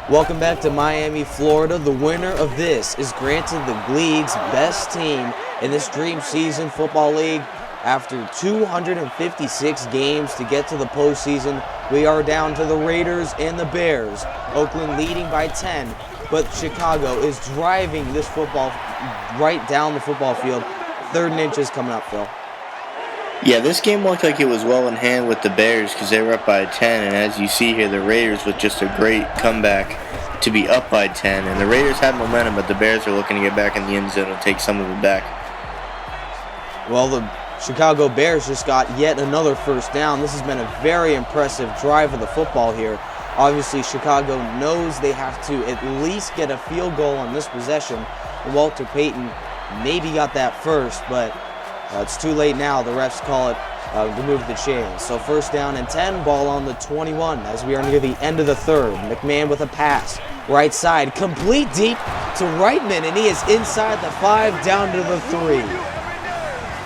Welcome back to Miami, Florida. The winner of this is granted the league's best team in this Dream Season Football League. After 256 games to get to the postseason, we are down to the Raiders and the Bears. Oakland leading by 10, but Chicago is driving this football right down the football field. Third and inches coming up, Phil. Yeah, this game looked like it was well in hand with the Bears because they were up by 10, and as you see here, the Raiders with just a great comeback to be up by 10, and the Raiders had momentum, but the Bears are looking to get back in the end zone and take some of it back. Well, the Chicago Bears just got yet another first down. This has been a very impressive drive of the football here. Obviously, Chicago knows they have to at least get a field goal on this possession. Walter Payton maybe got that first, but it's too late now. The refs call it remove the chains. So first down and 10, ball on the 21 as we are near the end of the third. McMahon with a pass, right side, complete deep to Reitman, and he is inside the 5, down to the 3.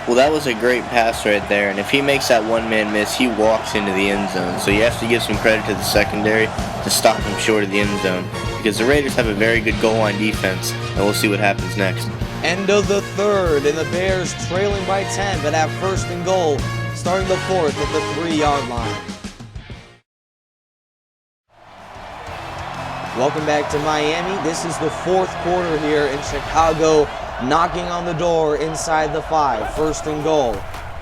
Well, that was a great pass right there, and if he makes that one-man miss, he walks into the end zone. So you have to give some credit to the secondary to stop him short of the end zone because the Raiders have a very good goal line defense, and we'll see what happens next. End of the third, and the Bears trailing by 10, but have first and goal, starting the fourth at the 3-yard line. Welcome back to Miami. This is the fourth quarter here in Chicago, knocking on the door inside the 5. First and goal.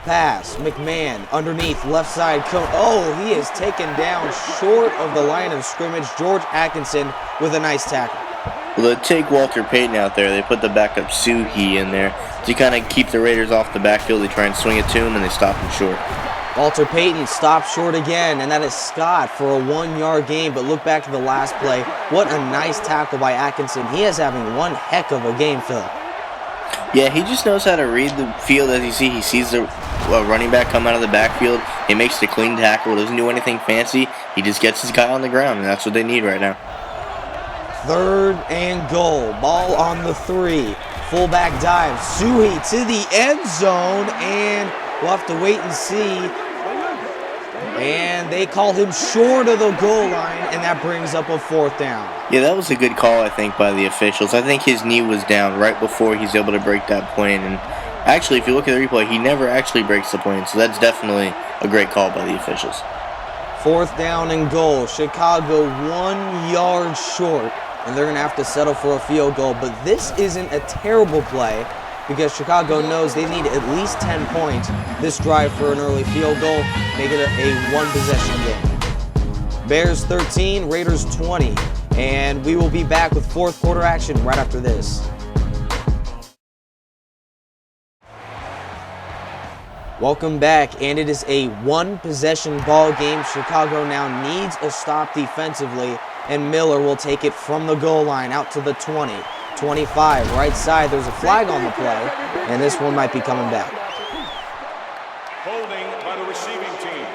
Pass, McMahon, underneath, left side. He is taken down short of the line of scrimmage. George Atkinson with a nice tackle. Well, they take Walter Payton out there. They put the backup Suhi in there to kind of keep the Raiders off the backfield. They try and swing it to him, and they stop him short. Walter Payton stopped short again, and that is Scott for a 1-yard gain. But look back to the last play. What a nice tackle by Atkinson. He is having one heck of a game, Phil. Yeah, he just knows how to read the field. As you see, he sees the running back come out of the backfield. He makes the clean tackle. Doesn't do anything fancy. He just gets his guy on the ground, and that's what they need right now. Third and goal. Ball on the 3. Fullback dive. Suhi to the end zone, and we'll have to wait and see. And they called him short of the goal line, and that brings up a fourth down. Yeah, that was a good call, I think, by the officials. I think his knee was down right before he's able to break that plane. And actually, if you look at the replay, he never actually breaks the plane, so that's definitely a great call by the officials. Fourth down and goal. Chicago 1 yard short, and they're going to have to settle for a field goal. But this isn't a terrible play because Chicago knows they need at least 10 points this drive for an early field goal, make it a one-possession game. Bears 13, Raiders 20, and we will be back with fourth quarter action right after this. Welcome back, and it is a one-possession ball game. Chicago now needs a stop defensively, and Miller will take it from the goal line out to the 20. 25, right side. There's a flag on the play, and this one might be coming back. Holding by the receiving team.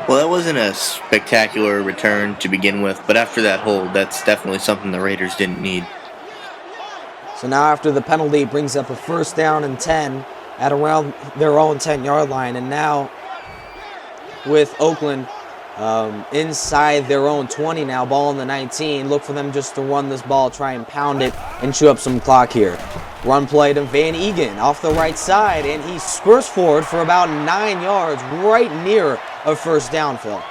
Well, that wasn't a spectacular return to begin with, but after that hold, that's definitely something the Raiders didn't need. So now after the penalty, it brings up a first down and 10 at around their own 10-yard line, and now with Oakland inside their own 20 now, ball on the 19. Look for them just to run this ball, try and pound it, and chew up some clock here. Run play to Van Egan off the right side, and he spurts forward for about 9 yards, right near a first down, Phil.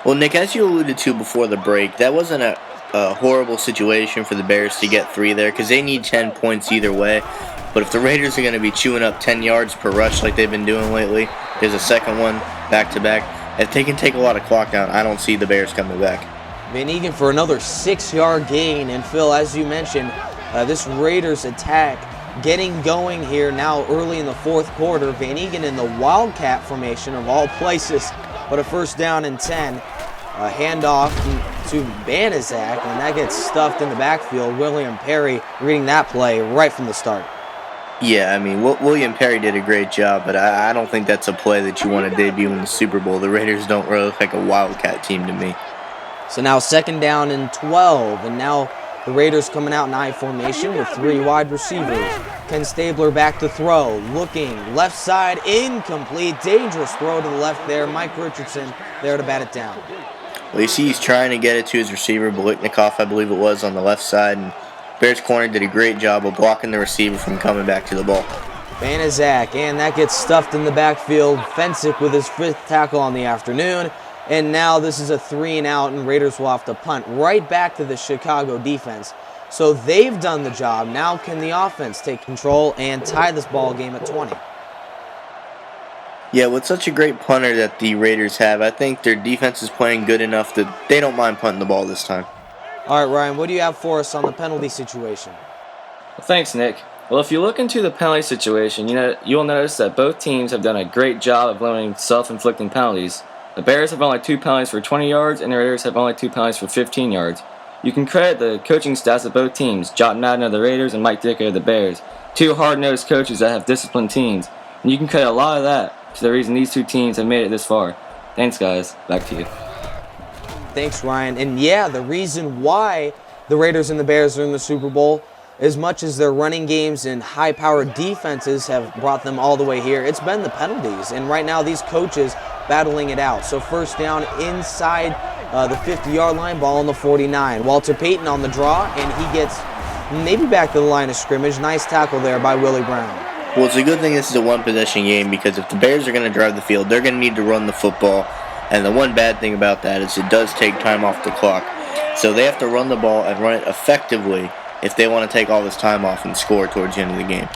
Well, Nick, as you alluded to before the break, that wasn't a horrible situation for the Bears to get 3 there because they need 10 points either way. But if the Raiders are going to be chewing up 10 yards per rush like they've been doing lately, there's a second one back-to-back. If they can take a lot of clock down, I don't see the Bears coming back. Van Egan for another 6-yard gain. And Phil, as you mentioned, this Raiders attack getting going here now early in the fourth quarter. Van Egan in the Wildcat formation of all places, but a first down and 10. A handoff to Banaszak, and that gets stuffed in the backfield. William Perry reading that play right from the start. Yeah, I mean, William Perry did a great job, but I don't think that's a play that you want to debut in the Super Bowl. The Raiders don't really look like a Wildcat team to me. So now second down and 12, and now the Raiders coming out in I formation with 3 wide receivers. Ken Stabler back to throw, looking, left side, incomplete, dangerous throw to the left there. Mike Richardson there to bat it down. Well, you see he's trying to get it to his receiver, Biliknikov, I believe it was, on the left side. And Bears corner did a great job of blocking the receiver from coming back to the ball. Banaszak, and that gets stuffed in the backfield. Fensick with his 5th tackle on the afternoon. And now this is a 3-and-out, and Raiders will have to punt right back to the Chicago defense. So they've done the job. Now can the offense take control and tie this ball game at 20? Yeah, with such a great punter that the Raiders have, I think their defense is playing good enough that they don't mind punting the ball this time. All right, Ryan, what do you have for us on the penalty situation? Well, thanks, Nick. Well, if you look into the penalty situation, you'll notice that both teams have done a great job of limiting self-inflicting penalties. The Bears have only 2 penalties for 20 yards, and the Raiders have only 2 penalties for 15 yards. You can credit the coaching staffs of both teams, John Madden of the Raiders and Mike Ditka of the Bears, 2 hard-nosed coaches that have disciplined teams. And you can credit a lot of that to the reason these 2 teams have made it this far. Thanks, guys. Back to you. Thanks, Ryan. And yeah, the reason why the Raiders and the Bears are in the Super Bowl, as much as their running games and high-powered defenses have brought them all the way here, it's been the penalties. And right now, these coaches battling it out. So first down inside the 50-yard line, ball on the 49. Walter Payton on the draw, and he gets maybe back to the line of scrimmage. Nice tackle there by Willie Brown. Well, it's a good thing this is a one-possession game, because if the Bears are going to drive the field, they're going to need to run the football. And the one bad thing about that is it does take time off the clock. So they have to run the ball and run it effectively if they want to take all this time off and score towards the end of the game.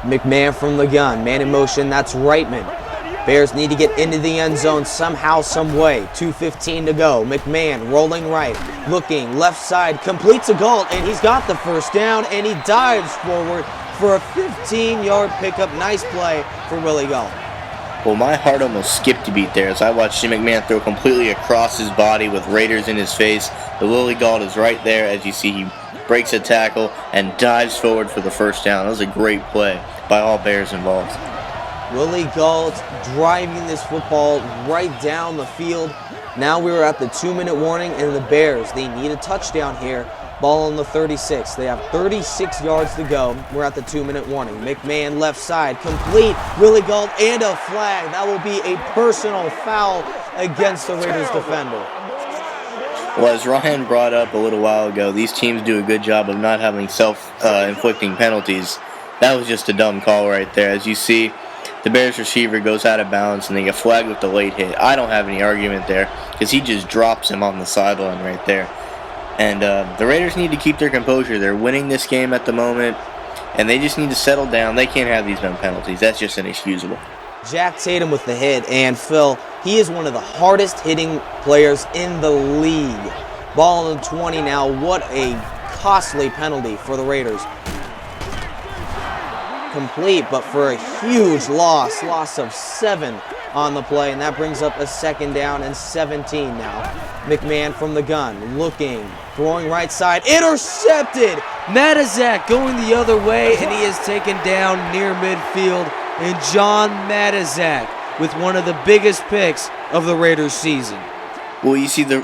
McMahon from the gun, man in motion, that's Reitman. Bears need to get into the end zone somehow, some way. 2:15 to go. McMahon rolling right, looking left side, completes a Galt, and he's got the first down, and he dives forward for a 15-yard pickup. Nice play for Willie Galt. Well, my heart almost skipped a beat there as I watched Jim McMahon throw completely across his body with Raiders in his face. The Willie Galt is right there. As you see, he breaks a tackle and dives forward for the first down. That was a great play by all Bears involved. Willie Galt driving this football right down the field. Now we're at the 2-minute warning, and the Bears, they need a touchdown here. Ball on the 36. They have 36 yards to go. We're at the 2-minute warning. McMahon left side, complete. Willie Galt and a flag. That will be a personal foul against the Raiders defender. Well, as Ryan brought up a little while ago, these teams do a good job of not having self-inflicting penalties. That was just a dumb call right there. As you see, the Bears receiver goes out of bounds and they get flagged with the late hit. I don't have any argument there because he just drops him on the sideline right there. And the Raiders need to keep their composure. They're winning this game at the moment, and they just need to settle down. They can't have these dumb penalties. That's just inexcusable. Jack Tatum with the hit, and Phil, he is one of the hardest hitting players in the league. Ball on the 20 now. What a costly penalty for the Raiders. Complete, but for a huge loss of 7 on the play, and that brings up a 2nd down and 17 now. McMahon from the gun, looking, throwing right side, intercepted! Banaszak going the other way, and he is taken down near midfield, and John Banaszak with one of the biggest picks of the Raiders season. Well, you see, the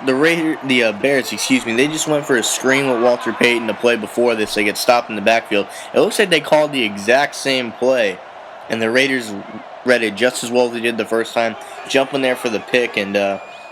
Bears, they just went for a screen with Walter Payton to play before this. They get stopped in the backfield. It looks like they called the exact same play, and the Raiders read it just as well as they did the first time, jumping there for the pick, and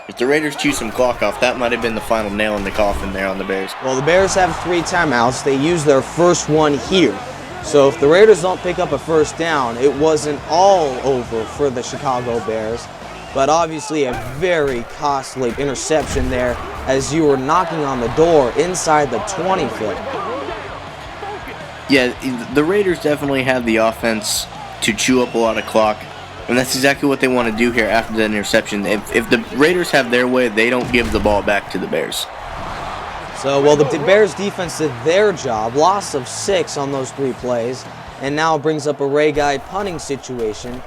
if the Raiders chew some clock off, that might have been the final nail in the coffin there on the Bears. Well, the Bears have 3 timeouts. They used their first one here. So if the Raiders don't pick up a first down, it wasn't all over for the Chicago Bears. But obviously a very costly interception there as you were knocking on the door inside the 20-foot. Yeah, the Raiders definitely have the offense to chew up a lot of clock, and that's exactly what they want to do here after the interception. If the Raiders have their way, they don't give the ball back to the Bears. So, well, the Bears defense did their job, loss of 6 on those 3 plays, and now brings up a Ray Guy punting situation.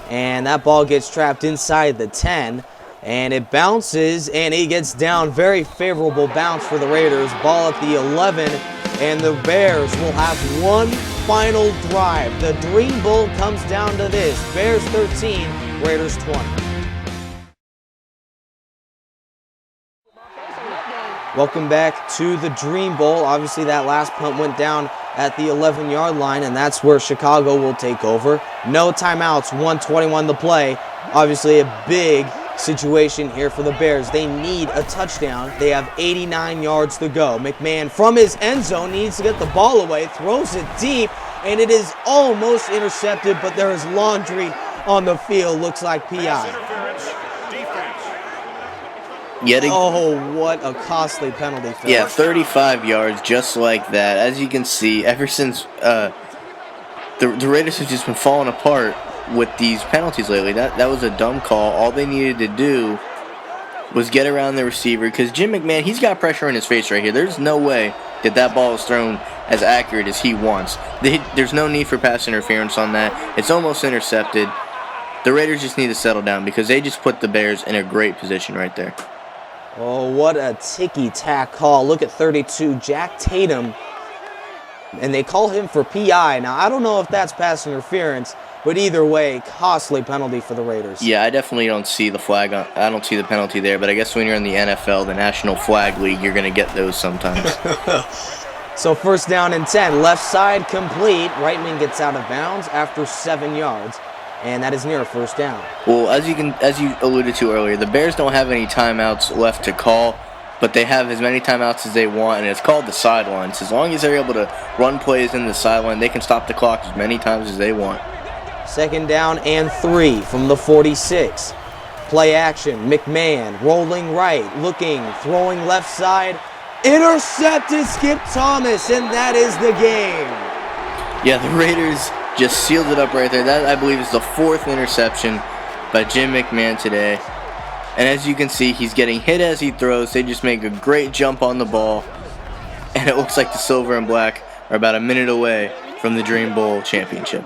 And that ball gets trapped inside the 10, and it bounces, and it gets down. Very favorable bounce for the Raiders. Ball at the 11, and the Bears will have one final drive. The Dream Bowl comes down to this. Bears 13, Raiders 20. Welcome back to the Dream Bowl. Obviously, that last punt went down at the 11-yard line, and that's where Chicago will take over. No timeouts, 1:21 to play. Obviously, a big situation here for the Bears. They need a touchdown. They have 89 yards to go. McMahon from his end zone needs to get the ball away, throws it deep, and it is almost intercepted, but there is laundry on the field. Looks like PI. Oh, what a costly penalty, Phil. Yeah, 35 yards, just like that. As you can see, ever since the Raiders have just been falling apart with these penalties lately. That was a dumb call. All they needed to do was get around the receiver, because Jim McMahon, he's got pressure in his face right here. There's no way that ball is thrown as accurate as he wants. There's no need for pass interference on that. It's almost intercepted. The Raiders just need to settle down, because they just put the Bears in a great position right there. Oh, what a ticky-tack call. Look at 32, Jack Tatum. And they call him for PI. Now, I don't know if that's pass interference, but either way, costly penalty for the Raiders. Yeah, I definitely don't see the flag. I don't see the penalty there, but I guess when you're in the NFL, the National Flag League, you're going to get those sometimes. So 1st down and 10. Left side complete. Reitman gets out of bounds after 7 yards. And that is near a 1st down. Well, as you alluded to earlier, the Bears don't have any timeouts left to call, but they have as many timeouts as they want, and it's called the sidelines. As long as they're able to run plays in the sideline, they can stop the clock as many times as they want. 2nd down and 3 from the 46. Play action. McMahon rolling right, looking, throwing left side. Intercepted, Skip Thomas, and that is the game. Yeah, the Raiders just sealed it up right there. That, I believe, is the 4th interception by Jim McMahon today. And as you can see, he's getting hit as he throws. They just make a great jump on the ball. And it looks like the Silver and Black are about a minute away from the Dream Bowl championship.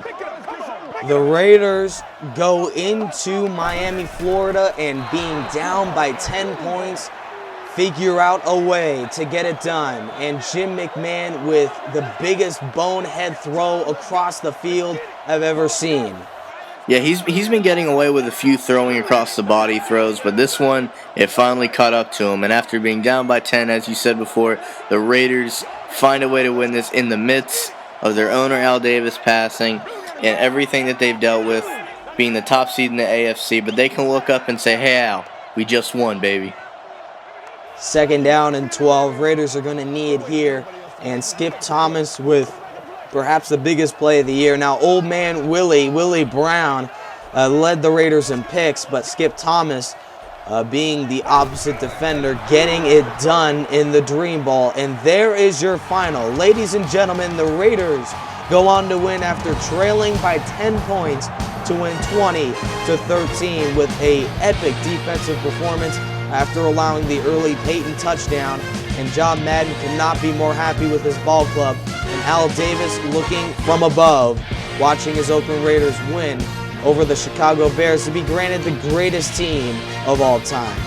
The Raiders go into Miami, Florida, and being down by 10 points, figure out a way to get it done. And Jim McMahon with the biggest bonehead throw across the field I've ever seen. Yeah, he's been getting away with a few throwing across the body throws, but this one, it finally caught up to him. And after being down by 10, as you said before, the Raiders find a way to win this in the midst of their owner Al Davis passing and everything that they've dealt with, being the top seed in the AFC. But they can look up and say, hey, Al, we just won, baby. 2nd down and 12. Raiders are going to need it here. And Skip Thomas with perhaps the biggest play of the year. Now, old man Willie Brown, led the Raiders in picks, but Skip Thomas, being the opposite defender, getting it done in the Dream Ball. And there is your final. Ladies and gentlemen, the Raiders go on to win after trailing by 10 points to win 20-13 with an epic defensive performance after allowing the early Peyton touchdown. And John Madden could not be more happy with his ball club. And Al Davis looking from above, watching his Oakland Raiders win over the Chicago Bears to be granted the greatest team of all time.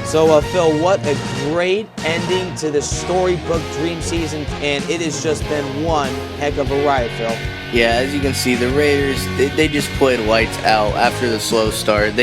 So, Phil, what a great ending to the storybook dream season, and it has just been one heck of a ride, Phil. Yeah, as you can see, the Raiders, they just played lights out after the slow start.